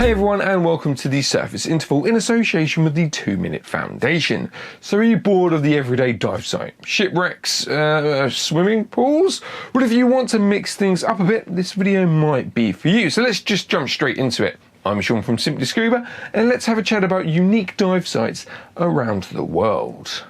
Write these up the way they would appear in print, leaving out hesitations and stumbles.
Hey everyone, and welcome to the Surface Interval in association with the 2 Minute Foundation. So are you bored of the everyday dive site? Shipwrecks, swimming pools? Well, if you want to mix things up a bit, this video might be for you. So let's just jump straight into it. I'm Sean from SimplyScuba, and let's have a chat about unique dive sites around the world.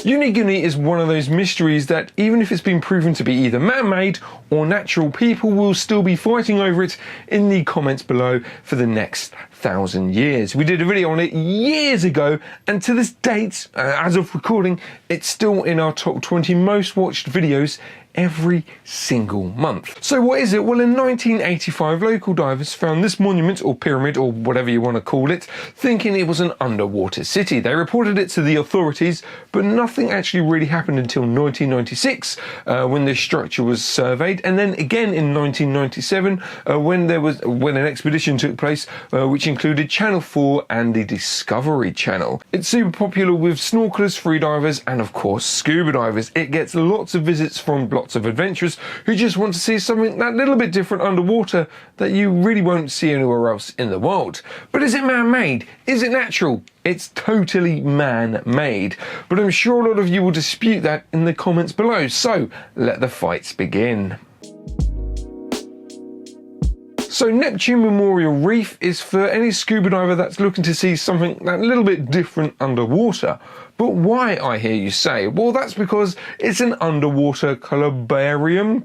Yonuguni is one of those mysteries that, even if it's been proven to be either man-made or natural, people will still be fighting over it in the comments below for the next 1,000 years. We did a video on it years ago, and to this date, as of recording, it's still in our top 20 most watched videos every single month. So what is it? Well, in 1985, local divers found this monument or pyramid or whatever you want to call it, thinking it was an underwater city. They reported it to the authorities, but nothing actually really happened until 1996 when this structure was surveyed, and then again in 1997 when an expedition took place which included Channel 4 and the Discovery Channel. It's super popular with snorkelers, freedivers, and of course scuba divers. It gets lots of visits from lots of adventurers who just want to see something that little bit different underwater that you really won't see anywhere else in the world. But is it man-made? Is it natural? It's totally man-made, but I'm sure a lot of you will dispute that in the comments below, so let the fights begin. So Neptune Memorial Reef is for any scuba diver that's looking to see something that little bit different underwater. But why, I hear you say? Well, that's because it's an underwater columbarium.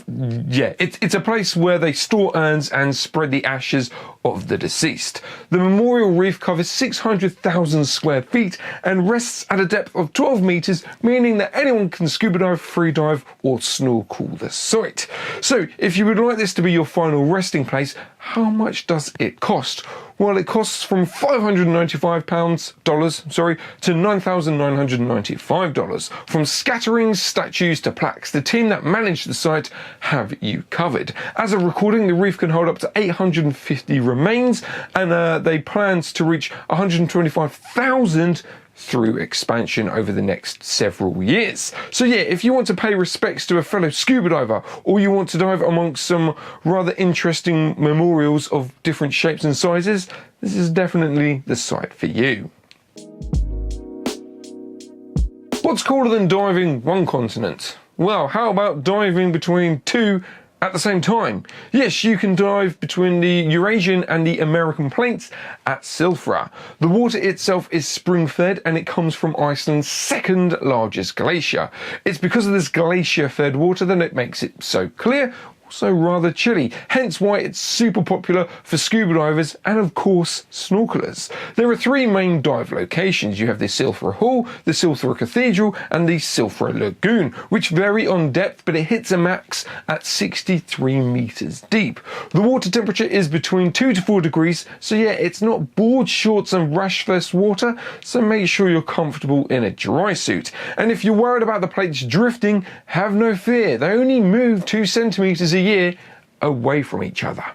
Yeah, it's a place where they store urns and spread the ashes of the deceased. The Memorial Reef covers 600,000 square feet and rests at a depth of 12 meters, meaning that anyone can scuba dive, free dive, or snorkel the site. So if you would like this to be your final resting place, how much does it cost? Well, it costs from $595 to $9,995. From scatterings, statues to plaques, the team that manage the site have you covered. As of recording, the reef can hold up to 850 remains, and they plan to reach 125,000 through expansion over the next several years. So yeah, if you want to pay respects to a fellow scuba diver, or you want to dive amongst some rather interesting memorials of different shapes and sizes, this is definitely the site for you. What's cooler than diving one continent? Well, how about diving between two at the same time? Yes, you can dive between the Eurasian and the American plates at Silfra. The water itself is spring-fed, and it comes from Iceland's second largest glacier. It's because of this glacier-fed water that it makes it so clear, also rather chilly, hence why it's super popular for scuba divers and of course snorkelers. There are three main dive locations. You have the Silfra Hall, the Silfra Cathedral, and the Silfra Lagoon, which vary on depth, but it hits a max at 63 meters deep. The water temperature is between 2 to 4 degrees, so yeah, it's not board shorts and rash vest water, so make sure you're comfortable in a dry suit. And if you're worried about the plates drifting, have no fear, they only move 2 centimeters a year away from each other.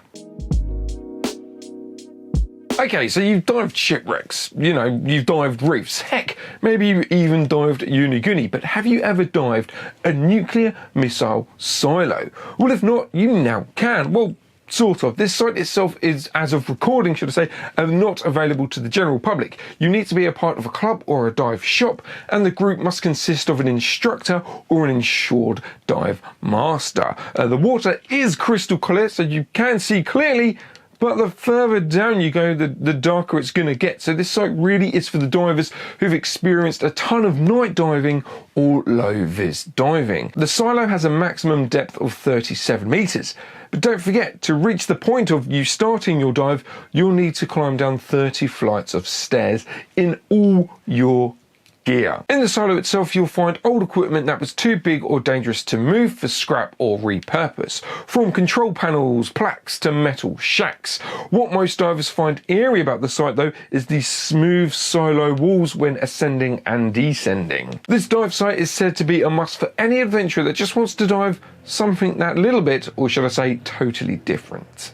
Okay, so you've dived shipwrecks, you've dived reefs, heck, maybe you even dived Yonuguni, but have you ever dived a nuclear missile silo? Well, if not, you now can. Well, sort of. This site itself is, as of recording, should I say, not available to the general public. You need to be a part of a club or a dive shop, and the group must consist of an instructor or an insured dive master. The water is crystal clear, so you can see clearly, but the further down you go, the darker it's going to get. So this site really is for the divers who've experienced a ton of night diving or low-vis diving. The silo has a maximum depth of 37 meters. But don't forget, to reach the point of you starting your dive, you'll need to climb down 30 flights of stairs in all your gear. In the silo itself, you'll find old equipment that was too big or dangerous to move for scrap or repurpose, from control panels, plaques to metal shacks. What most divers find eerie about the site though is the smooth silo walls when ascending and descending. This dive site is said to be a must for any adventurer that just wants to dive something that little bit, or should I say, totally different.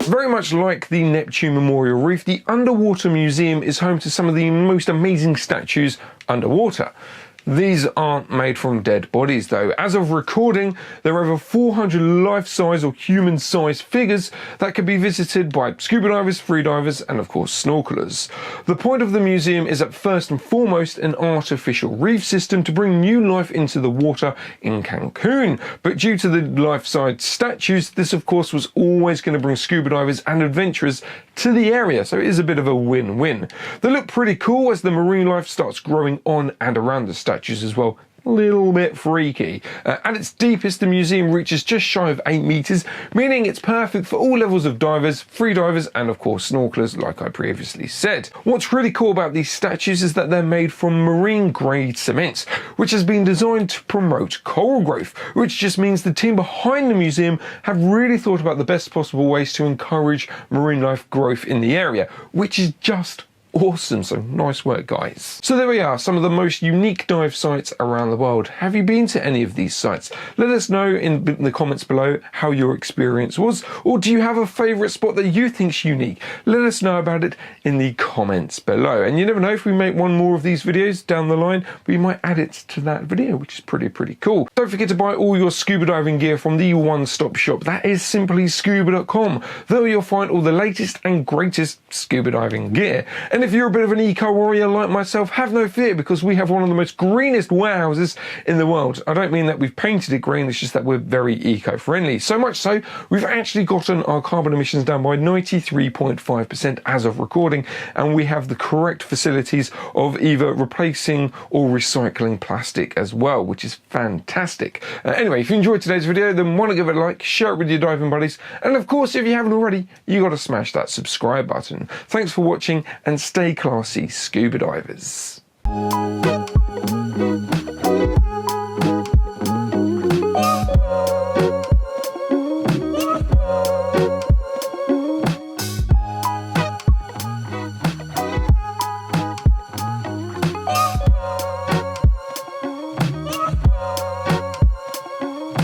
Very much like the Neptune Memorial Reef, the Underwater Museum is home to some of the most amazing statues underwater. These aren't made from dead bodies though. As of recording, there are over 400 life-size or human-size figures that can be visited by scuba divers, freedivers and of course snorkelers. The point of the museum is at first and foremost an artificial reef system to bring new life into the water in Cancun. But due to the life-size statues, this of course was always going to bring scuba divers and adventurers to the area, so it is a bit of a win-win. They look pretty cool as the marine life starts growing on and around the statues as well. A little bit freaky. At its deepest, the museum reaches just shy of 8 meters, meaning it's perfect for all levels of divers, free divers, and of course snorkelers, like I previously said. What's really cool about these statues is that they're made from marine grade cement, which has been designed to promote coral growth, which just means the team behind the museum have really thought about the best possible ways to encourage marine life growth in the area, which is just awesome. So nice work, guys. So there we are, some of the most unique dive sites around the world. Have you been to any of these sites? Let us know in the comments below how your experience was, or do you have a favorite spot that you think's unique? Let us know about it in the comments below. And you never know, if we make one more of these videos down the line, we might add it to that video, which is pretty cool. Don't forget to buy all your scuba diving gear from the one-stop shop. That is SimplyScuba.com. There you'll find all the latest and greatest scuba diving gear. And if you're a bit of an eco warrior like myself, have no fear, because we have one of the most greenest warehouses in the world. I don't mean that we've painted it green, it's just that we're very eco-friendly. So much so, we've actually gotten our carbon emissions down by 93.5% as of recording, and we have the correct facilities of either replacing or recycling plastic as well, which is fantastic. Anyway, if you enjoyed today's video, then want to give it a like, share it with your diving buddies, and of course, if you haven't already, you got to smash that subscribe button. Thanks for watching, and stay classy, scuba divers.